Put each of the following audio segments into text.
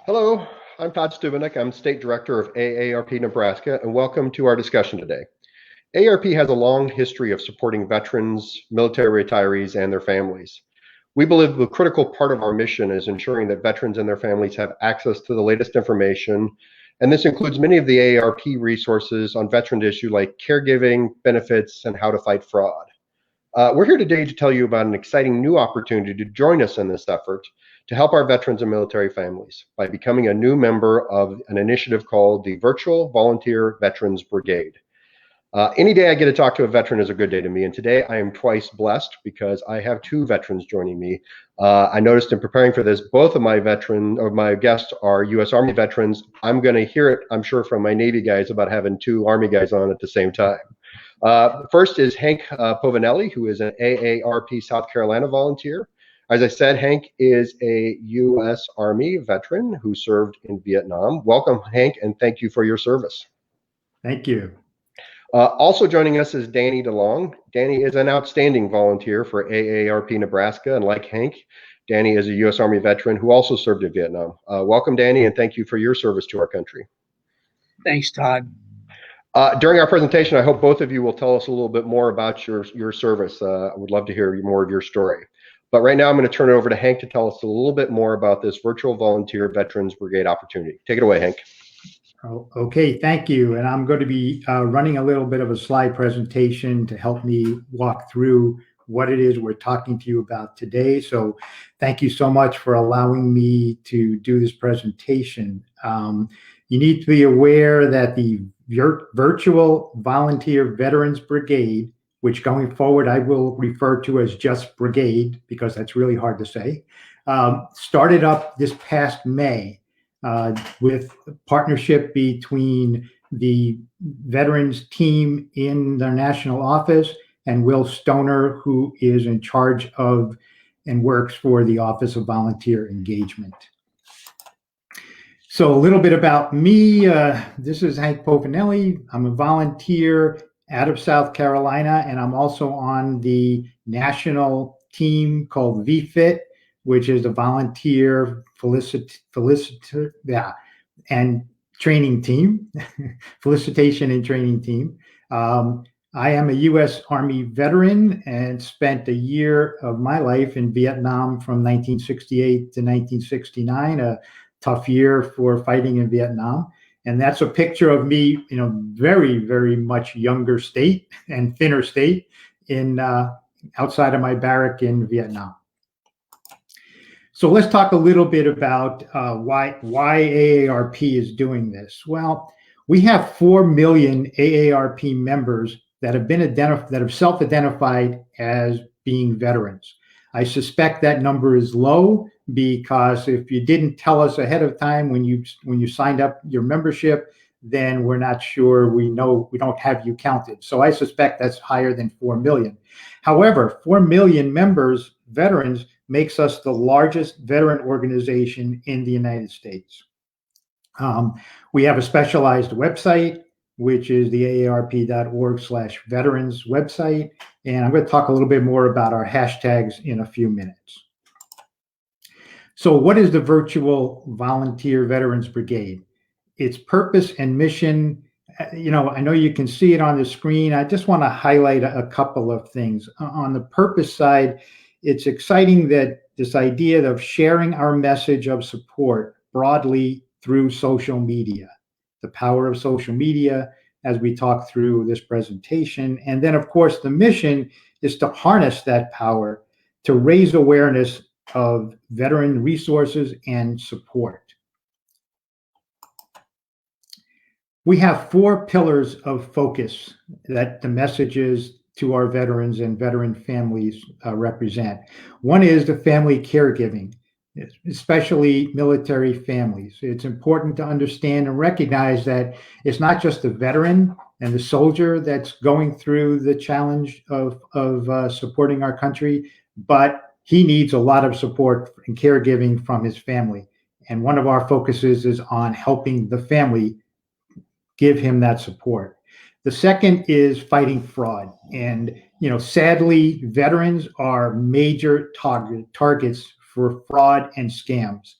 Hello, I'm Todd Stubbendieck. I'm State Director of AARP Nebraska, and welcome to our discussion today. AARP has a long history of supporting veterans, military retirees, and their families. We believe the critical part of our mission is ensuring that veterans and their families have access to the latest information, and this includes many of the AARP resources on veteran issues like caregiving, benefits, and how to fight fraud. We're here today to tell you about an exciting new opportunity to join us in this effort to help our veterans and military families by becoming a new member of an initiative called the Virtual Volunteer Veterans Brigade. Any day I get to talk to a veteran is a good day to me, and today I am twice blessed because I have two veterans joining me. I noticed in preparing for this, both of my guests are U.S. Army veterans. I'm going to hear it, I'm sure, from my Navy guys about having two Army guys on at the same time. First is Hank Povinelli, who is an AARP South Carolina volunteer. As I said, Hank is a U.S. Army veteran who served in Vietnam. Welcome, Hank, and thank you for your service. Thank you. Also joining us is Danny DeLong. Danny is an outstanding volunteer for AARP Nebraska, and like Hank, Danny is a U.S. Army veteran who also served in Vietnam. Welcome, Danny, and thank you for your service to our country. Thanks, Todd. During our presentation, I hope both of you will tell us a little bit more about your service. I would love to hear more of your story. But right now, I'm going to turn it over to Hank to tell us a little bit more about this Virtual Volunteer Veterans Brigade opportunity. Take it away, Hank. Oh, okay, thank you. And I'm going to be running a little bit of a slide presentation to help me walk through what it is we're talking to you about today. So thank you so much for allowing me to do this presentation. You need to be aware that the Virtual Volunteer Veterans Brigade, which going forward I will refer to as just Brigade because that's really hard to say, started up this past May with a partnership between the veterans team in the national office and Will Stoner, who is in charge of and works for the Office of Volunteer Engagement. So a little bit about me. This is Hank Povinelli. I'm a volunteer out of South Carolina, and I'm also on the national team called VFIT, which is a volunteer and training team, felicitation and training team. I am a U.S. Army veteran and spent a year of my life in Vietnam from 1968 to 1969, a tough year for fighting in Vietnam. And that's a picture of me, very, very much younger state and thinner state in outside of my barrack in Vietnam. So let's talk a little bit about why AARP is doing this. Well, we have 4 million AARP members that have self-identified as being veterans. I suspect that number is low because if you didn't tell us ahead of time when you signed up your membership, then we're not sure, we don't have you counted. So I suspect that's higher than 4 million. However, 4 million members, veterans, makes us the largest veteran organization in the United States. We have a specialized website, which is the aarp.org/veterans website. And I'm going to talk a little bit more about our hashtags in a few minutes. So what is the Virtual Volunteer Veterans Brigade? Its purpose and mission, I know you can see it on the screen. I just want to highlight a couple of things. On the purpose side, it's exciting that this idea of sharing our message of support broadly through social media, the power of social media as we talk through this presentation. And then, of course, the mission is to harness that power to raise awareness of veteran resources and support. We have 4 pillars of focus that the messages to our veterans and veteran families represent. One is the family caregiving, especially military families. It's important to understand and recognize that it's not just the veteran and the soldier that's going through the challenge of supporting our country, but he needs a lot of support and caregiving from his family. And one of our focuses is on helping the family give him that support. The second is fighting fraud. And, sadly, veterans are major targets for fraud and scams.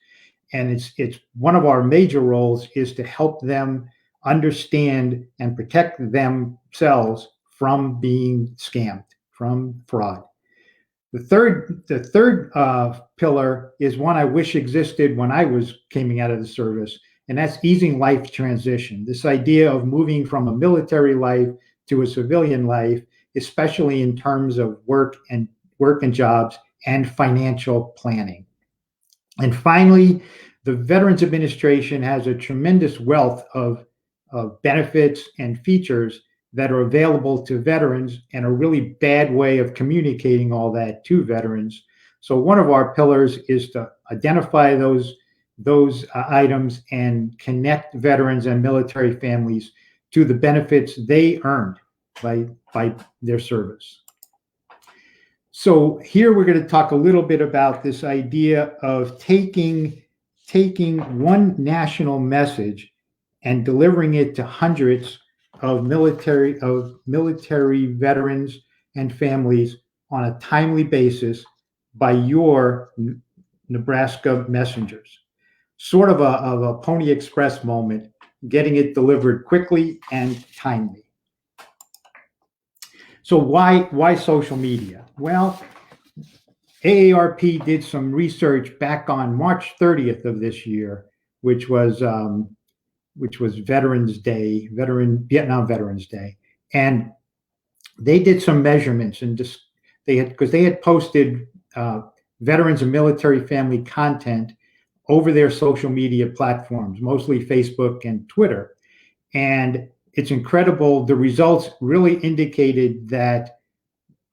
and it's one of our major roles is to help them understand and protect themselves from being scammed, from fraud. The third pillar is one I wish existed when I was coming out of the service, and that's easing life transition. This idea of moving from a military life to a civilian life, especially in terms of work and jobs and financial planning. And finally, the Veterans Administration has a tremendous wealth of benefits and features that are available to veterans, and a really bad way of communicating all that to veterans. So one of our pillars is to identify those items and connect veterans and military families to the benefits they earned by their service. So here we're going to talk a little bit about this idea of taking one national message and delivering it to hundreds of military veterans and families on a timely basis by your Nebraska messengers. Sort of a Pony Express moment, getting it delivered quickly and timely. So why social media? Well, AARP did some research back on March 30th of this year, which was Veterans Day, Vietnam Veterans Day, and they did some measurements, and they had posted veterans and military family content over their social media platforms, mostly Facebook and Twitter, and it's incredible. The results really indicated that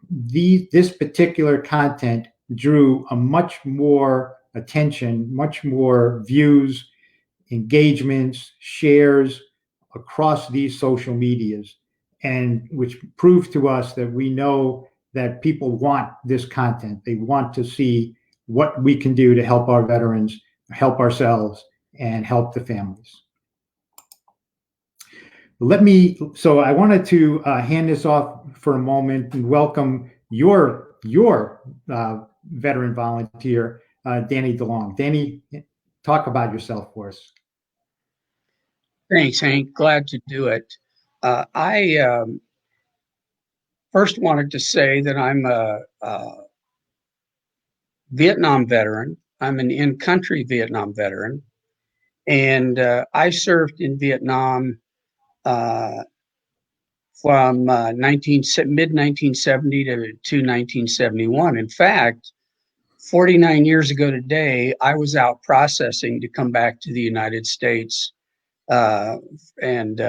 this particular content drew a much more attention, much more views, engagements, shares across these social medias, and which proves to us that we know that people want this content. They want to see what we can do to help our veterans, help ourselves, and help the families. So I wanted to hand this off for a moment and welcome your veteran volunteer, Danny DeLong. Danny, talk about yourself for us. Thanks, Hank. Glad to do it. I first wanted to say that I'm a Vietnam veteran. I'm an in-country Vietnam veteran, and I served in Vietnam from mid-1970 to 1971. In fact, 49 years ago today, I was out processing to come back to the United States and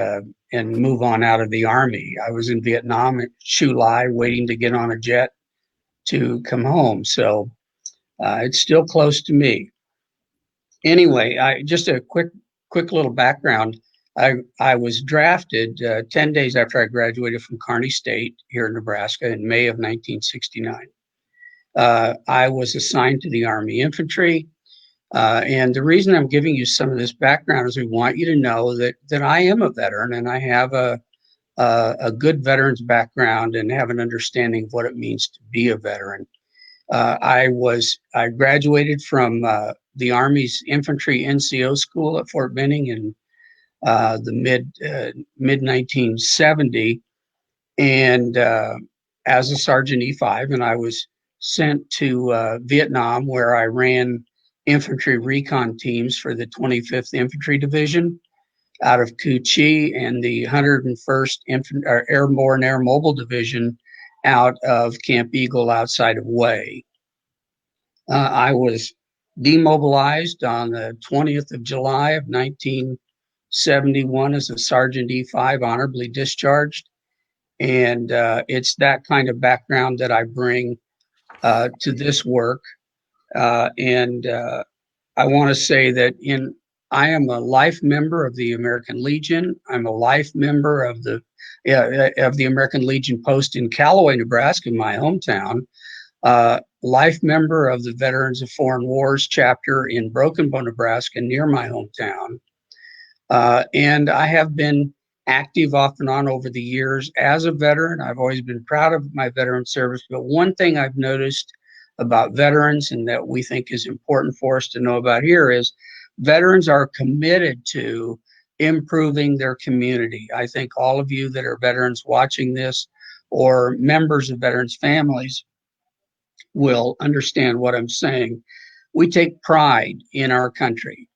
move on out of the Army. I was in Vietnam at Chu Lai, waiting to get on a jet to come home. So it's still close to me. Anyway, just a quick little background. I was drafted 10 days after I graduated from Kearney State here in Nebraska in May of 1969. I was assigned to the Army Infantry. And the reason I'm giving you some of this background is we want you to know that I am a veteran, and I have a good veteran's background and have an understanding of what it means to be a veteran. I graduated from the Army's Infantry NCO school at Fort Benning in the mid 1970, and as a Sergeant E5, and I was sent to Vietnam, where I ran infantry recon teams for the 25th Infantry Division out of Cu Chi, and the 101st Airborne Air Mobile Division out of Camp Eagle outside of Hue. I was demobilized on the 20th of July of 1971 as a Sergeant E5, honorably discharged. And it's that kind of background that I bring to this work. And I want to say that I am a life member of the American Legion. I'm a life member of the American Legion post in Callaway, Nebraska, my hometown. Life member of the Veterans of Foreign Wars chapter in Broken Bow, Nebraska, near my hometown. And I have been active off and on over the years as a veteran. I've always been proud of my veteran service. But one thing I've noticed about veterans, and that we think is important for us to know about here, is veterans are committed to improving their community. I think all of you that are veterans watching this or members of veterans families will understand what I'm saying. We take pride in our country.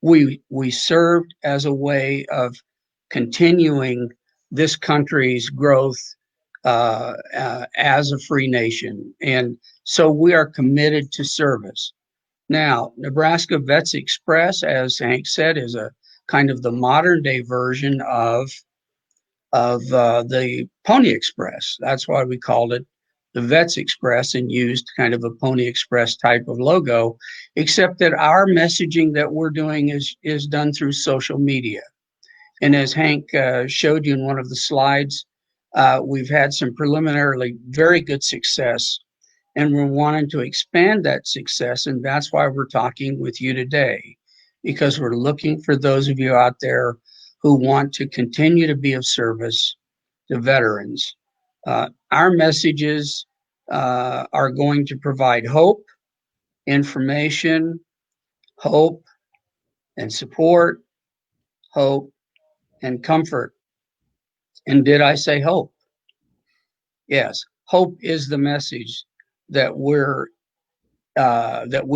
We served as a way of continuing this country's growth as a free nation. And so we are committed to service. Now, Nebraska Vets Express, as Hank said, is a kind of the modern day version of the Pony Express. That's why we called it the Vets Express and used kind of a Pony Express type of logo, except that our messaging that we're doing is done through social media. And as Hank showed you in one of the slides, we've had some preliminarily very good success, and we're wanting to expand that success. And that's why we're talking with you today, because we're looking for those of you out there who want to continue to be of service to veterans. Our messages are going to provide hope, information, hope and support, hope and comfort. And did I say hope? Yes, hope is the message that we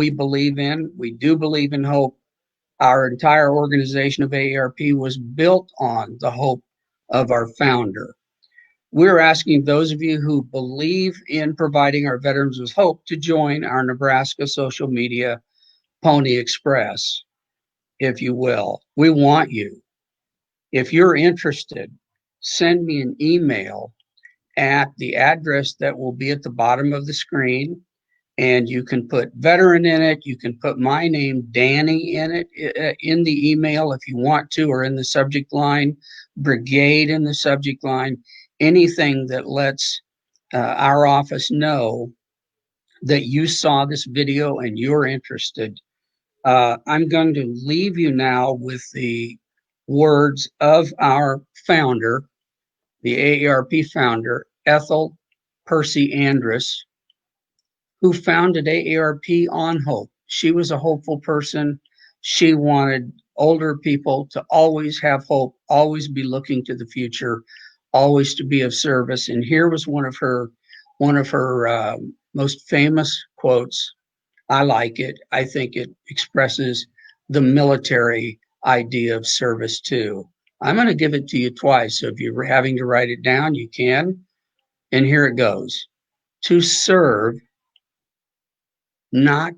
believe in. We do believe in hope. Our entire organization of AARP was built on the hope of our founder. We're asking those of you who believe in providing our veterans with hope to join our Nebraska social media Pony Express, if you will. We want you. If you're interested, send me an email at the address that will be at the bottom of the screen. And you can put veteran in it. You can put my name, Danny, in it, in the email if you want to, or in the subject line, brigade in the subject line, anything that lets our office know that you saw this video and you're interested. I'm going to leave you now with the words of our founder, the AARP founder, Ethel Percy Andrus, who founded AARP on hope. She was a hopeful person. She wanted older people to always have hope, always be looking to the future, always to be of service. And here was one of her most famous quotes. I like it. I think it expresses the military idea of service too. I'm going to give it to you twice. So if you're having to write it down, you can. And here it goes. To serve, not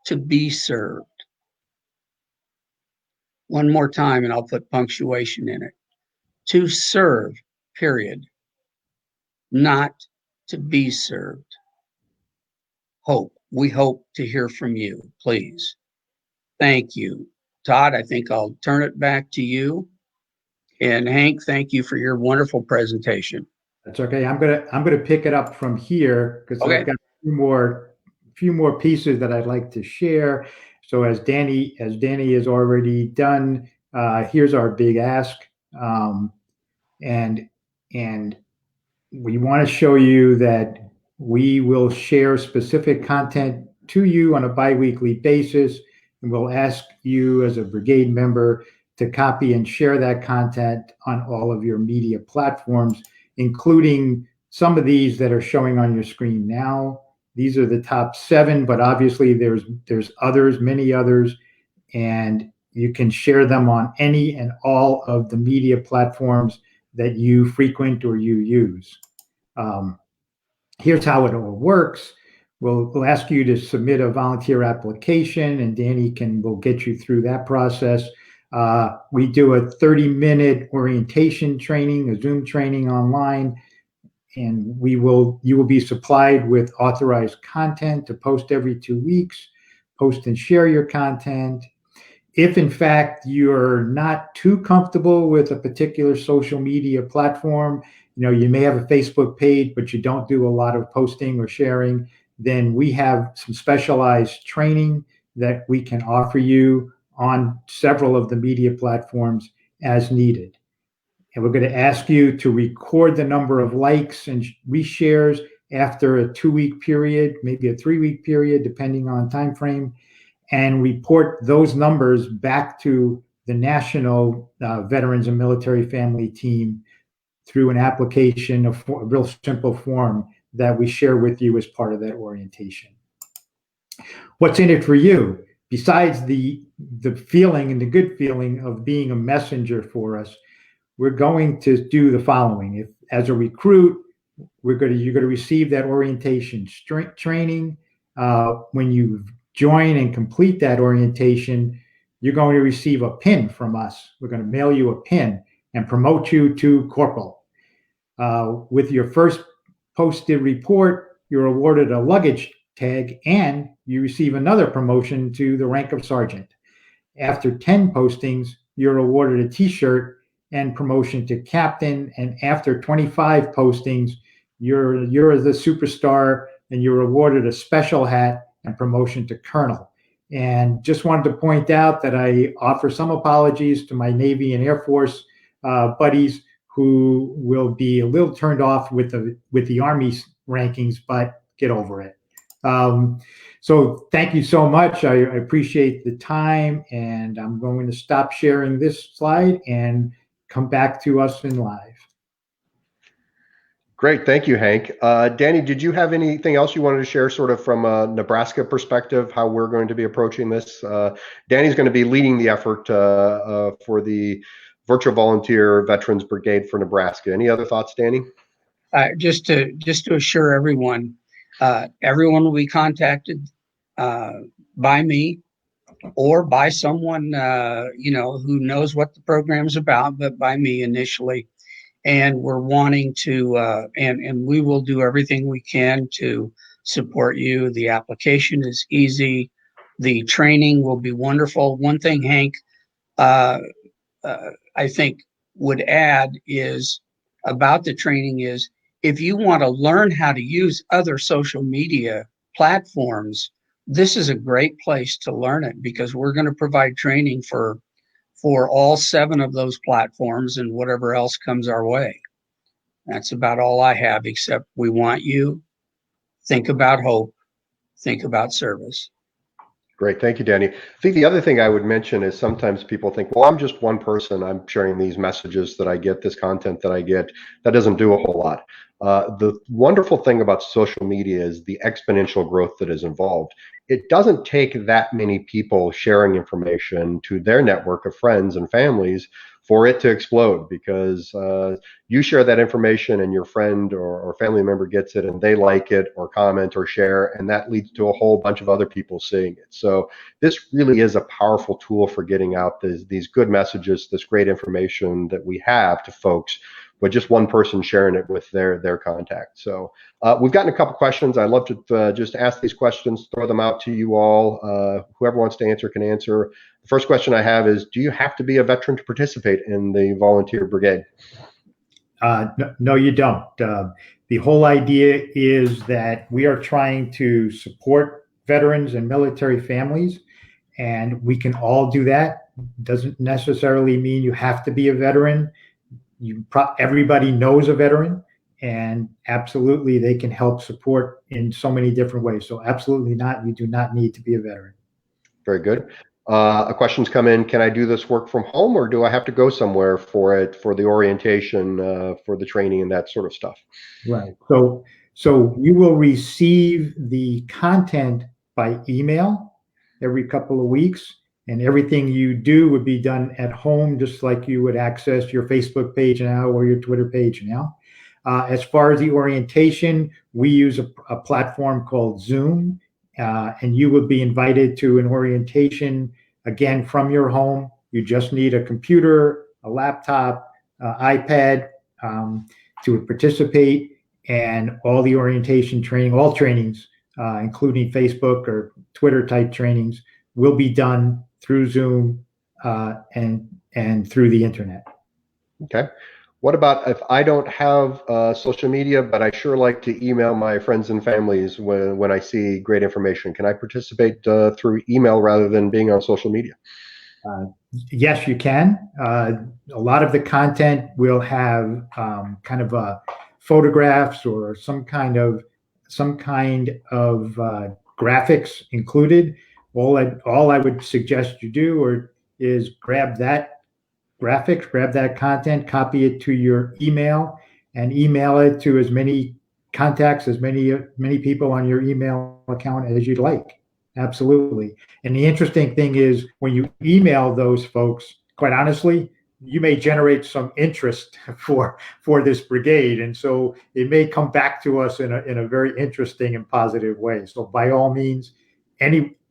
to be served. One more time, and I'll put punctuation in it. To serve, period. Not to be served. Hope. We hope to hear from you, please. Thank you. Todd, I think I'll turn it back to you. And Hank, thank you for your wonderful presentation. That's okay. I'm gonna pick it up from here because I've got a few more pieces that I'd like to share. So as Danny has already done, here's our big ask, and we want to show you that we will share specific content to you on a bi-weekly basis, and we'll ask you as a brigade member to copy and share that content on all of your media platforms, including some of these that are showing on your screen now. These are the top 7, but obviously there's others, many others, and you can share them on any and all of the media platforms that you frequent or you use. Here's how it all works. We'll ask you to submit a volunteer application, and Danny will get you through that process. We do a 30-minute orientation training, a Zoom training online, and you will be supplied with authorized content to post every 2 weeks. Post and share your content. If in fact you're not too comfortable with a particular social media platform, you may have a Facebook page, but you don't do a lot of posting or sharing, then we have some specialized training that we can offer you on several of the media platforms as needed. And we're going to ask you to record the number of likes and reshares after a 2-week period, maybe a 3-week period, depending on time frame. and report those numbers back to the National Veterans and Military Family Team through an application, a real simple form that we share with you as part of that orientation. What's in it for you? Besides the feeling and the good feeling of being a messenger for us, we're going to do the following. If, as a recruit, you're going to receive that orientation training. When you join and complete that orientation, you're going to receive a pin from us. We're going to mail you a pin and promote you to corporal. With your first posted report, you're awarded a luggage tag and you receive another promotion to the rank of sergeant. After 10 postings, you're awarded a t-shirt and promotion to captain. And after 25 postings, you're the superstar and you're awarded a special hat and promotion to colonel. And just wanted to point out that I offer some apologies to my Navy and Air Force buddies who will be a little turned off with the Army rankings, but get over it. So thank you so much. I appreciate the time, and I'm going to stop sharing this slide and come back to us in live. Great, thank you, Hank. Danny, did you have anything else you wanted to share sort of from a Nebraska perspective, how we're going to be approaching this? Danny's going to be leading the effort for the Virtual Volunteer Veterans Brigade for Nebraska. Any other thoughts, Danny? Just to assure everyone, everyone will be contacted by me or by someone who knows what the program's about, but by me initially. And we're wanting to, and we will do everything we can to support you. The application is easy. The training will be wonderful. One thing, Hank, I think would add is about the training is if you want to learn how to use other social media platforms, this is a great place to learn it because we're going to provide training for all 7 of those platforms and whatever else comes our way. That's about all I have, except we want you. Think about hope. Think about service. Great, thank you, Danny. I think the other thing I would mention is sometimes people think, well, I'm just one person. I'm sharing these messages that I get, this content that I get. That doesn't do a whole lot. The wonderful thing about social media is the exponential growth that is involved. It doesn't take that many people sharing information to their network of friends and families for it to explode, because you share that information and your friend or family member gets it and they like it or comment or share, and that leads to a whole bunch of other people seeing it. So this really is a powerful tool for getting out these good messages, this great information that we have to folks, but just one person sharing it with their contact. So we've gotten a couple questions. I'd love to just ask these questions, throw them out to you all. Whoever wants to answer can answer. The first question I have is, do you have to be a veteran to participate in the volunteer brigade? No, you don't. The whole idea is that we are trying to support veterans and military families, and we can all do that. Doesn't necessarily mean you have to be a veteran. Everybody knows a veteran, and absolutely they can help support in so many different ways. So absolutely not, you do not need to be a veteran. Very good. A question's come in, can I do this work from home, or do I have to go somewhere for it, for the orientation, for the training and that sort of stuff? Right. So you will receive the content by email every couple of weeks, and everything you do would be done at home, just like you would access your Facebook page now or your Twitter page now. As far as the orientation, we use a platform called Zoom, and you would be invited to an orientation, again, from your home. You just need a computer, a laptop, iPad to participate, and all the orientation training, all trainings, including Facebook or Twitter type trainings, will be done through Zoom and through the internet. Okay. What about if I don't have social media, but I sure like to email my friends and families when I see great information? Can I participate through email rather than being on social media? Yes, you can. A lot of the content will have kind of photographs or some kind of graphics included. all I would suggest you do is grab that graphics, grab that content, copy it to your email, and email it to as many contacts, as many people on your email account as you'd like. Absolutely. And the interesting thing is when you email those folks, quite honestly, you may generate some interest for this brigade, and so it may come back to us in a very interesting and positive way. So by all means,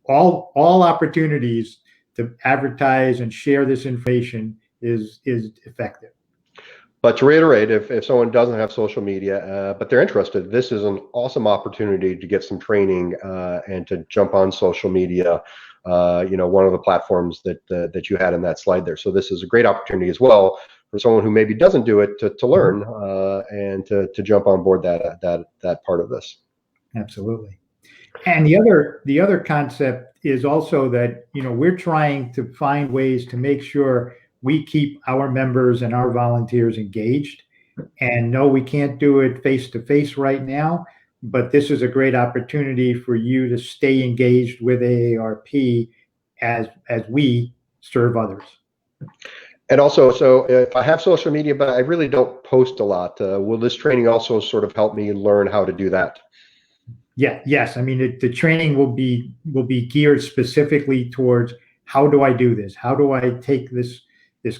all opportunities to advertise and share this information is effective. But to reiterate, if someone doesn't have social media, but they're interested, this is an awesome opportunity to get some training and to jump on social media. One of the platforms that you had in that slide there. So this is a great opportunity as well for someone who maybe doesn't do it to learn and to jump on board that part of this. Absolutely. And the other concept is also that we're trying to find ways to make sure we keep our members and our volunteers engaged. And no, we can't do it face to face right now, but this is a great opportunity for you to stay engaged with AARP as we serve others. And also, so if I have social media, but I really don't post a lot, will this training also sort of help me learn how to do that? Yeah, yes. I mean, the training will be geared specifically towards how do I do this? How do I take this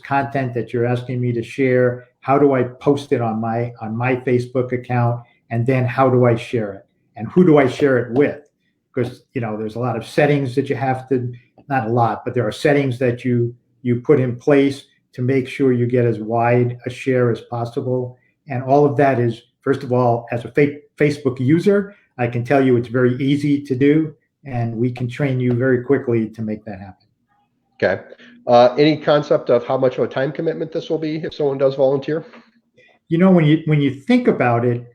content that you're asking me to share? How do I post it on my Facebook account? And then how do I share it? And who do I share it with? Because there's a lot of settings that you have to, not a lot, but there are settings that you put in place to make sure you get as wide a share as possible. And all of that is, first of all, as a Facebook user, I can tell you it's very easy to do, and we can train you very quickly to make that happen. Okay. Any concept of how much of a time commitment this will be if someone does volunteer? When you think about it,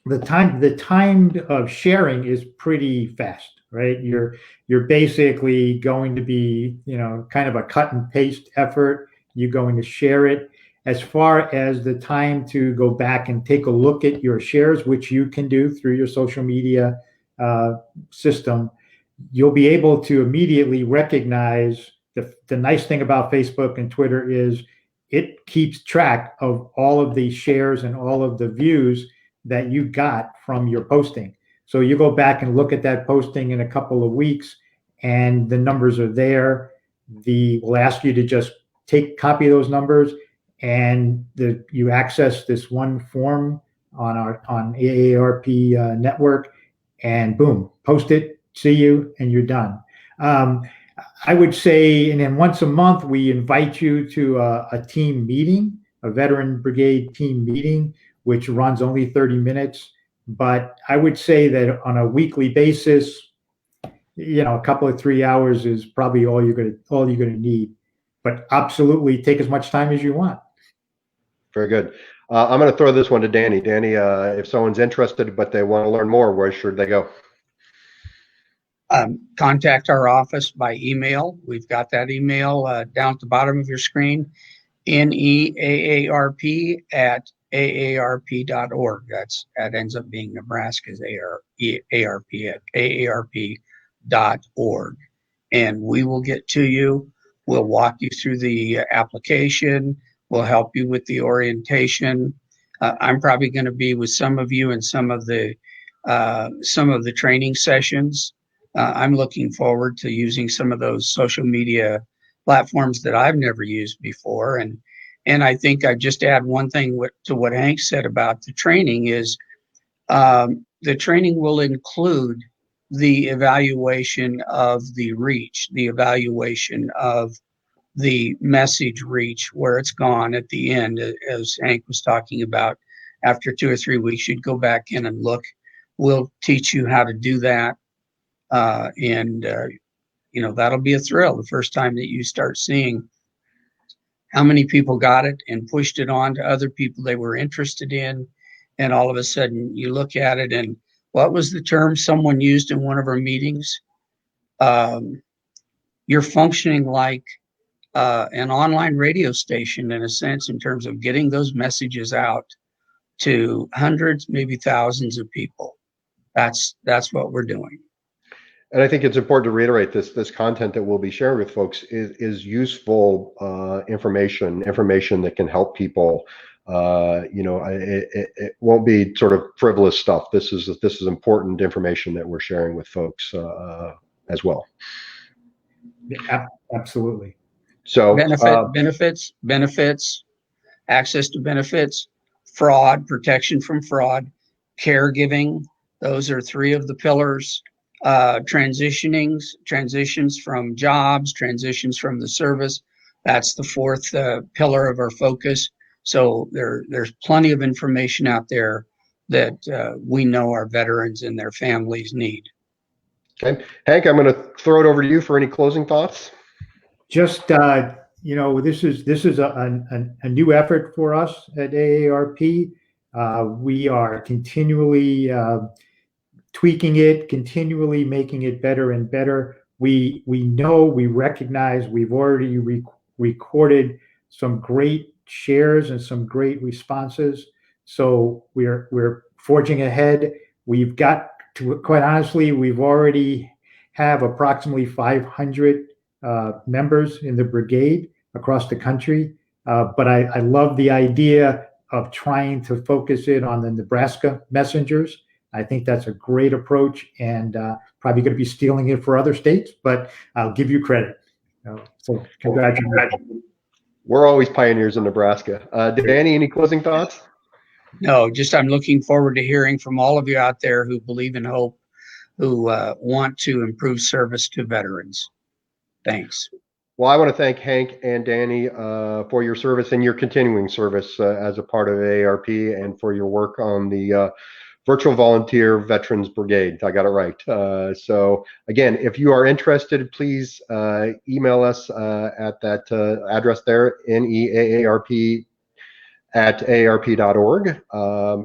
the time of sharing is pretty fast, right? You're basically going to be, kind of a cut and paste effort. You're going to share it. As far as the time to go back and take a look at your shares, which you can do through your social media system, you'll be able to immediately recognize the nice thing about Facebook and Twitter is it keeps track of all of the shares and all of the views that you got from your posting. So you go back and look at that posting in a couple of weeks and the numbers are there. We'll ask you to just copy those numbers, and you access this one form on AARP network, and boom, post it, see you, and you're done. I would say, and then once a month, we invite you to a team meeting, a veteran brigade team meeting, which runs only 30 minutes. But I would say that on a weekly basis, a couple of 3 hours is probably all you're gonna need. But absolutely, take as much time as you want. Very good. I'm going to throw this one to Danny. Danny, if someone's interested but they want to learn more, where should they go? Contact our office by email. We've got that email down at the bottom of your screen, neaarp@aarp.org. That ends up being Nebraska's AARP at aarp.org. And we will get to you. We'll walk you through the application. We'll help you with the orientation. I'm probably going to be with some of you in some of the training sessions. I'm looking forward to using some of those social media platforms that I've never used before. And I think I just add one thing to what Hank said about the training is the training will include the evaluation of the reach, the evaluation of the message reach, where it's gone at the end, as Hank was talking about. After 2 or 3 weeks, you'd go back in and look. We'll teach you how to do that. That'll be a thrill the first time that you start seeing how many people got it and pushed it on to other people they were interested in. And all of a sudden you look at it, and what was the term someone used in one of our meetings? You're functioning like an online radio station in a sense, in terms of getting those messages out to hundreds, maybe thousands of people. That's what we're doing. And I think it's important to reiterate this content that we'll be sharing with folks is useful information that can help people. It won't be sort of frivolous stuff. This is important information that we're sharing with folks as well. Yeah, absolutely. So benefits, access to benefits, fraud, protection from fraud, caregiving. Those are three of the pillars. Transitions from jobs, transitions from the service. That's the fourth pillar of our focus. So there's plenty of information out there that we know our veterans and their families need. Okay, Hank, I'm going to throw it over to you for any closing thoughts. Just this is a new effort for us at AARP. We are continually tweaking it, continually making it better and better. We recognize we've already recorded some great shares and some great responses. So we're forging ahead. We've got to, quite honestly, we've already have approximately 500 members in the brigade across the country. But I love the idea of trying to focus it on the Nebraska messengers. I think that's a great approach, and probably going to be stealing it for other states, but I'll give you credit. So congratulations. We're always pioneers in Nebraska. Danny, any closing thoughts? No, just I'm looking forward to hearing from all of you out there who believe in hope, who want to improve service to veterans. Thanks. Well, I want to thank Hank and Danny for your service and your continuing service as a part of AARP, and for your work on the Virtual Volunteer Veterans Brigade. I got it right. So again, if you are interested, please email us at that address there, neaarp@aarp.org.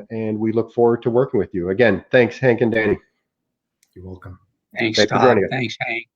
And we look forward to working with you. Again, thanks, Hank and Danny. You're welcome. Thanks, Thanks Todd. for joining us. Thanks, Hank.